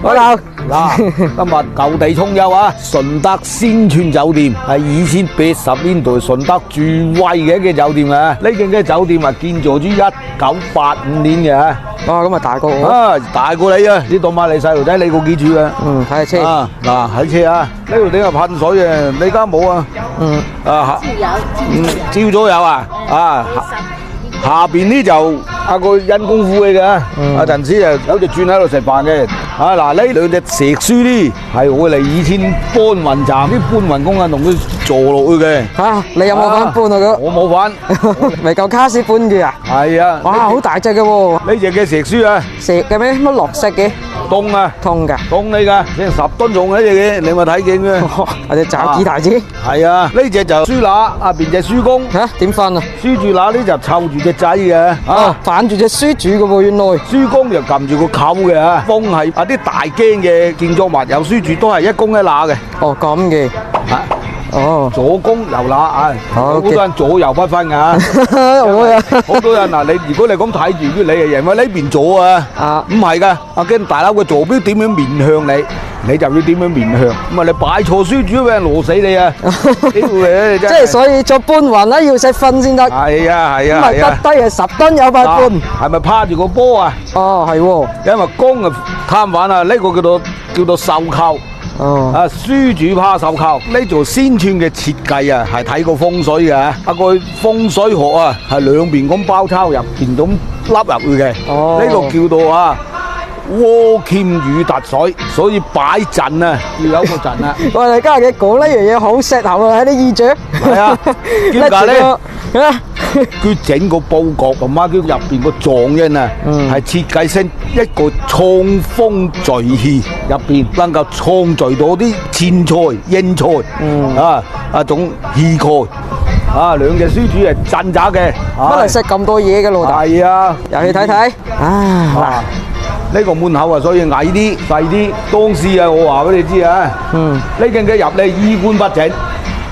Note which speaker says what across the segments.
Speaker 1: 好啦，
Speaker 2: 嗱，今日舊地重遊啊！順德仙川酒店係2080年代順德最威嘅一個酒店啊！呢間嘅酒店啊，建造於1985年嘅啊！
Speaker 1: 哇，咁啊大過我，
Speaker 2: 啊，大過你啊！呢度買你細路仔你個幾處啊？
Speaker 1: 睇下車，
Speaker 2: 啊，嗱喺車啊！呢度點解噴水啊？你家冇啊？啊，朝早有啊！啊，下邊呢就個因功夫嚟嘅，阿陳師啊有隻轉喺度食飯嘅。啊嗱，呢兩隻石書呢係我哋以前搬運站啲搬運工啊，同佢坐落去嘅。
Speaker 1: 嚇，你有冇份搬啊？佢
Speaker 2: 我冇份，
Speaker 1: 未夠卡士搬嘅啊？
Speaker 2: 係啊，
Speaker 1: 哇，好大隻嘅喎，
Speaker 2: 呢隻嘅石書啊，
Speaker 1: 石嘅咩？乜綠色嘅？
Speaker 2: 凍啊，
Speaker 1: 通㗎，
Speaker 2: 凍你㗎，成10噸重呢隻嘅，你咪睇見嘅。
Speaker 1: 或者找幾大隻？
Speaker 2: 係啊，呢隻就書乸，下邊隻書公。
Speaker 1: 嚇，點分啊？
Speaker 2: 書住乸呢就湊住隻仔嘅。
Speaker 1: 哦，反住隻書主嘅喎，原來。
Speaker 2: 書公就撳住個扣嘅。風係啲大間嘅建築物有書住都係一公一乸嘅。
Speaker 1: 哦，咁嘅。哦，
Speaker 2: 左公右乸啊！好多人左右不分噶。
Speaker 1: 我啊，
Speaker 2: 好多人嗱，你如果你咁睇住，你係贏喺呢邊左啊。啊，唔係噶，阿驚大佬嘅坐標點樣面向你，你就要點樣面向。咁啊，你擺錯書主俾人攞死你啊！
Speaker 1: 即係所以做搬運咧要識分先得。
Speaker 2: 係啊係啊係啊。
Speaker 1: 咁咪得低係10噸有塊半。
Speaker 2: 係咪趴住個波啊？
Speaker 1: 哦，係喎。因
Speaker 2: 為公啊貪玩啊，呢個叫做袖扣。哦，啊，書主趴手扣呢座仙川嘅設計啊，係睇過風水嘅，個風水學啊，係兩邊咁包抄，入邊咁凹入去嘅。哦，呢個叫做啊窩劍雨突水，所以擺陣啊要有個陣啊。
Speaker 1: 我哋今日講呢樣嘢好適合啊，喺啲衣着。係啊，
Speaker 2: 點解咧？佢整個佈局同埋佢入邊個狀印啊，係設計成一個創風聚氣，入邊能夠創聚到啲錢財、英財，一種氣概。啊，兩隻書主係鎮宅嘅，
Speaker 1: 乜嚟識咁多嘢嘅老豆？
Speaker 2: 係啊，
Speaker 1: 入去睇睇。啊，
Speaker 2: 呢個門口啊，所以矮啲、細啲。當時啊，我話俾你知啊，呢間嘅入嚟衣冠不整。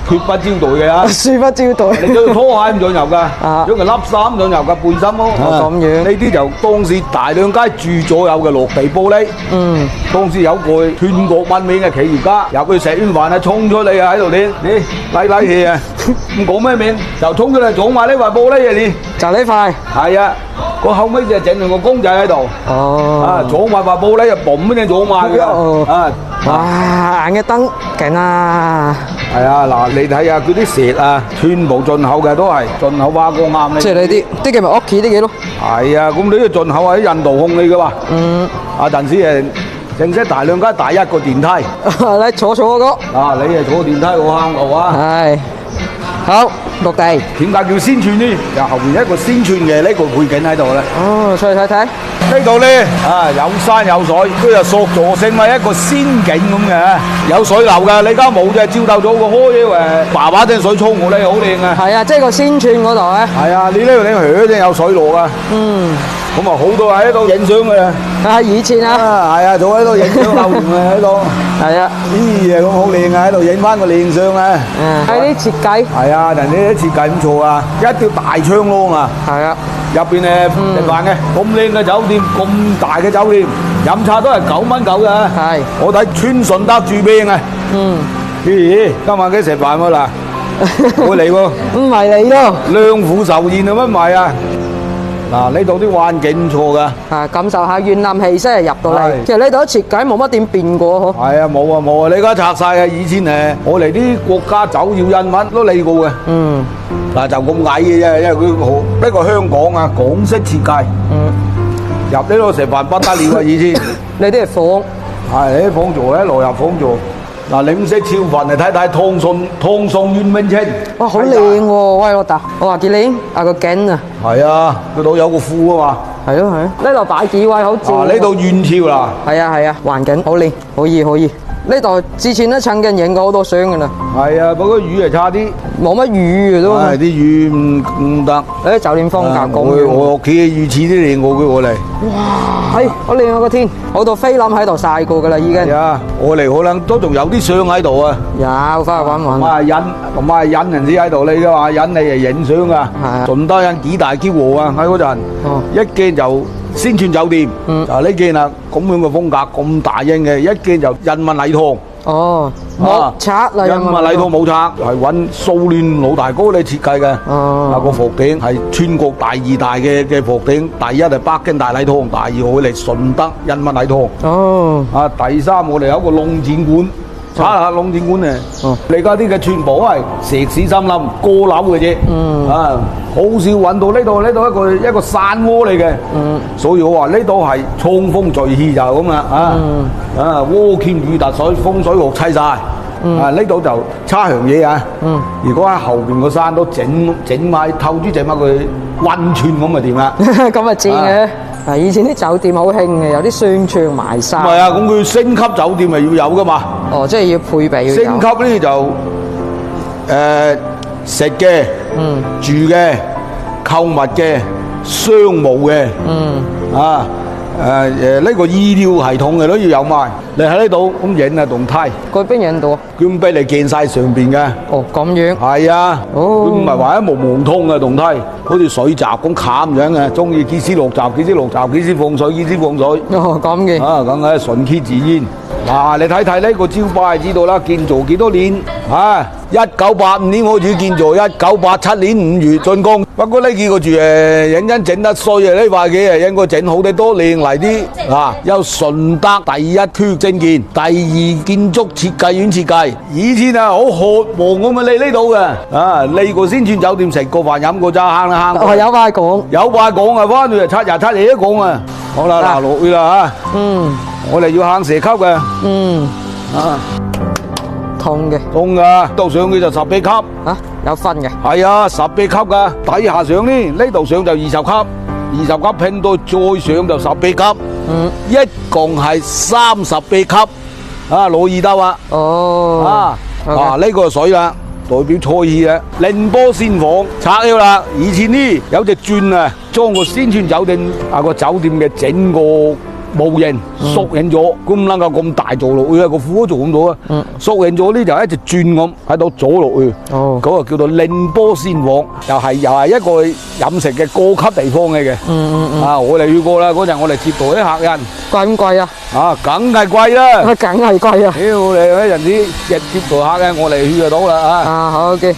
Speaker 2: 缺不招待嘅啊，
Speaker 1: 恕不招待。
Speaker 2: 你着拖鞋唔准入㗎，着件笠衫唔准入㗎，背心咯。
Speaker 1: 咁樣。
Speaker 2: 呢啲就當時大兩街住左右嘅落地玻璃。當時有個全國聞名嘅企業家入去食完飯啊，衝出嚟啊喺度你拉氣啊！咁講咩名？就衝出嚟撞埋呢塊玻璃啊！你
Speaker 1: 就呢塊。係
Speaker 2: 啊，個後尾就整兩個公仔喺度。哦。啊，撞埋塊玻璃就嘣一聲撞埋㗎。啊！
Speaker 1: 哇，硬嘅燈勁啊！
Speaker 2: 係啊，嗱，你睇下佢啲石啊，全部進口嘅都係進口花崗岩。
Speaker 1: 即係你啲嘅咪屋企啲嘅咯。係
Speaker 2: 啊，咁你啲進口喺印度控你嘅嘛。阿陳師誒，正式大兩街第一個電梯。
Speaker 1: 你坐嗰個。啊，
Speaker 2: 你係坐電梯我行路啊。
Speaker 1: 係。好，落地。
Speaker 2: 點解叫仙川呢？由後邊一個仙川嘅呢個背景喺度咧。
Speaker 1: 哦，出去睇睇。
Speaker 2: 呢度咧啊，有山有水，佢就塑造成為一個仙境咁嘅，有水流嘅。你家冇就照頭早個開誒，叭叭聲水沖過嚟，好靚啊！
Speaker 1: 係啊，即係個仙川嗰度咧。係啊，
Speaker 2: 你呢度你響聲有水落啊。咁啊，好多喺度影相嘅。
Speaker 1: 啊，以前啊。
Speaker 2: 係啊，仲喺度影相留念啊喺度。係啊。咦，咁好靚啊，喺度影翻個靚相啊。
Speaker 1: 係啲設計。係
Speaker 2: 啊，人哋啲設計唔錯啊，一條大窗廊啊。係啊。入邊咧食飯嘅，咁靚嘅酒店，咁大嘅酒店，飲茶都係9蚊9嘅。係。我睇川順德住邊啊。咦，今晚幾食飯喎嗱？會嚟喎。唔係你咯。兩虎壽宴有乜賣啊？嗱，呢度啲環境唔錯噶，
Speaker 1: 感受下越南氣息入到嚟。其實呢度設計冇乜點變過嗬。係啊，
Speaker 2: 冇啊冇啊，你而家拆晒啊！以前誒，我嚟啲國家酒要印文都理過嘅。嗱就咁矮嘅啫，因為佢好呢個香港啊，港式設計。入呢度食飯不得了啊！以前
Speaker 1: 你啲係房，
Speaker 2: 係你啲房座咧，落入房座。嗱，你唔識超凡嚟睇睇湯宋元明清。哇，
Speaker 1: 好靚喎！喂，老豆，我話幾靚啊個景啊。
Speaker 2: 係啊，嗰度有個庫啊嘛。
Speaker 1: 係咯係。呢度擺幾位好正。
Speaker 2: 呢度遠眺啦。係啊係啊，
Speaker 1: 環境好靚，可以可以。呢度之前都曾經影過好多相噶啦。
Speaker 2: 係啊，不過雨係差啲，
Speaker 1: 冇乜雨嘅都。
Speaker 2: 係啲雨唔得。
Speaker 1: 誒，酒店風格講。
Speaker 2: 我屋企嘅魚翅都靚過佢我嚟。
Speaker 1: 哇，係好靚啊個天，好多菲林喺度曬過噶啦已經。係啊，
Speaker 2: 我嚟可能都仲有啲相喺度啊。
Speaker 1: 有，翻去揾揾。
Speaker 2: 同埋引人哋喺度，你嘅話引你嚟影相噶。係。順德人幾大驕傲啊！喺嗰陣，一驚就仙泉酒店，就呢間啊咁樣嘅風格，咁大型嘅，一間就人民禮堂。
Speaker 1: 哦，木拆嚟，
Speaker 2: 人民禮堂木拆，係揾蘇聯老大哥嚟設計嘅。啊個房頂係全國第二大嘅房頂，第一係北京大禮堂，第二我哋順德人民禮堂。
Speaker 1: 哦，
Speaker 2: 啊第三我哋有個龍展館。查下龍展館啊！你家啲嘅全部係石屎森林高樓嘅啫，啊，好少揾到呢度一個山窩嚟嘅，所以我話呢度係衝鋒在氣就咁啦，啊，渦乾雨特水，風水學砌晒，啊呢度就差樣嘢啊！如果喺後邊個山都整埋透珠整埋佢溫泉咁啊掂啦！
Speaker 1: 咁啊正嘅。嗱，以前啲酒店好興嘅，有啲宣傳埋晒。
Speaker 2: 唔係啊，咁佢星級酒店係要有噶嘛。
Speaker 1: 哦，即係要配備。
Speaker 2: 星級呢就食嘅、住嘅、購物嘅、商務嘅，呢個醫療系統嘅都要有埋。你喺呢度咁影啊動梯。
Speaker 1: 嗰邊影到啊？
Speaker 2: 佢俾你見晒上邊嘅。
Speaker 1: 哦，咁樣。
Speaker 2: 係啊。哦。佢唔係話一無無通嘅動梯，好似水閘咁冚樣嘅，中意幾時落閘幾時落閘，幾時放水幾時放水。
Speaker 1: 哦，咁嘅。
Speaker 2: 啊，咁啊順其自然。嗱，你睇睇呢個招牌就知道啦，建造幾多年？啊，1985年開始建造，1987年5月竣工。不過呢幾個住認真整得衰啊！呢塊嘅啊應該整好得多，靚嚟啲啊！有順德第一區正建，第二建築設計院設計。以前啊好渴望咁啊嚟呢度嘅啊，呢個仙泉酒店食過飯飲過茶行啦行。
Speaker 1: 哦，有話講。有話講
Speaker 2: 啊，翻去就七日都講啊。好啦，嗱落去啦嚇。我哋要行蛇級嘅。
Speaker 1: 痛嘅。
Speaker 2: 痛噶，到上去就10幾級。
Speaker 1: 啊，有分嘅。係
Speaker 2: 啊，10幾級噶，底下上呢度上就20級，20級拼到再上就10幾級。一共係30幾級。啊，攞二兜啊。哦。呢個水啦，代表菜意啊。寧波仙房拆咗啦，以前呢有隻鑽啊，裝個仙泉酒店個酒店嘅整個模型縮影咗，咁唔能夠咁大做落去啊！個庫做咁到啊，縮影咗呢就一隻鑽咁喺度左落去。哦，嗰個叫做寧波仙房，又係一個飲食嘅高級地方嚟嘅。啊，我哋去過啦，嗰陣我哋接待啲客人。貴唔貴啊？啊，梗係貴啦！梗係貴啊！屌你嗰陣時接待客嘅，我哋去就到啦啊！啊，好嘅。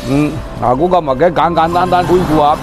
Speaker 2: 嗱，嗰今日嘅簡簡單單恢復下。